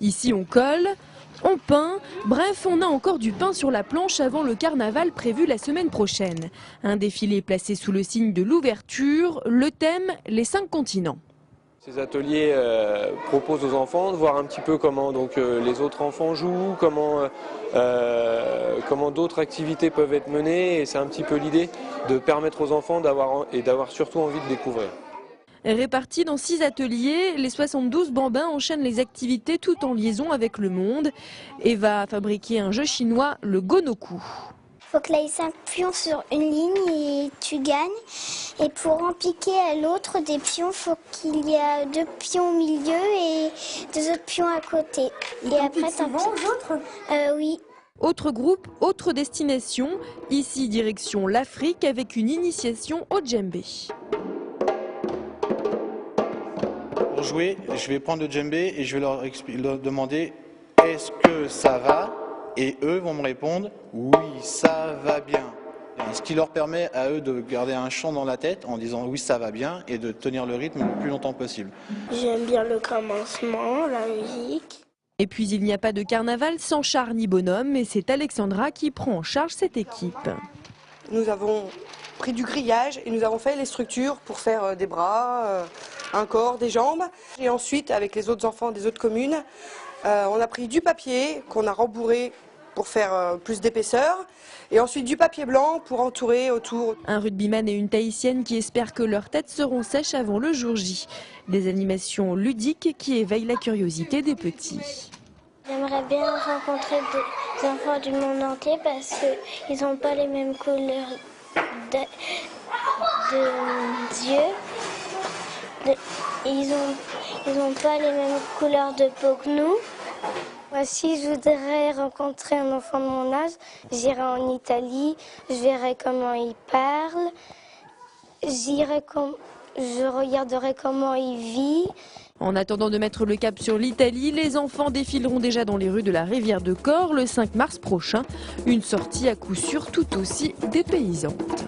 Ici on colle, on peint, bref on a encore du pain sur la planche avant le carnaval prévu la semaine prochaine. Un défilé placé sous le signe de l'ouverture, le thème, les 5 continents. Ces ateliers proposent aux enfants de voir un petit peu comment les autres enfants jouent, comment d'autres activités peuvent être menées, et c'est un petit peu l'idée de permettre aux enfants d'avoir surtout envie de découvrir. Répartis dans 6 ateliers, les 72 bambins enchaînent les activités tout en liaison avec le monde. Eva a fabriqué un jeu chinois, le Gonoku. Il faut que tu aies 5 pions sur une ligne et tu gagnes. Et pour en piquer à l'autre des pions, il faut qu'il y ait 2 pions au milieu et 2 autres pions à côté. Et après, tu vas aux autres ? Oui. Autre groupe, autre destination. Ici, direction l'Afrique avec une initiation au djembé. Pour jouer, je vais prendre le djembé et je vais leur demander est-ce que ça va ? Et eux vont me répondre oui, ça va bien. Ce qui leur permet à eux de garder un chant dans la tête en disant oui, ça va bien et de tenir le rythme le plus longtemps possible. J'aime bien le commencement, la musique. Et puis il n'y a pas de carnaval sans char ni bonhomme et c'est Alexandra qui prend en charge cette équipe. Nous avons pris du grillage et nous avons fait les structures pour faire des bras, un corps, des jambes. Et ensuite, avec les autres enfants des autres communes, on a pris du papier qu'on a rembourré pour faire plus d'épaisseur et ensuite du papier blanc pour entourer autour. Un rugbyman et une tahitienne qui espèrent que leurs têtes seront sèches avant le jour J. Des animations ludiques qui éveillent la curiosité des petits. J'aimerais bien rencontrer des enfants du monde entier parce qu'ils n'ont pas les mêmes couleurs d'yeux. Ils n'ont pas les mêmes couleurs de peau que nous. Moi, si je voudrais rencontrer un enfant de mon âge, j'irai en Italie, je verrai comment il parle, je regarderai comment il vit. En attendant de mettre le cap sur l'Italie, les enfants défileront déjà dans les rues de la rivière de Corps le 5 mars prochain. Une sortie à coup sûr tout aussi dépaysante.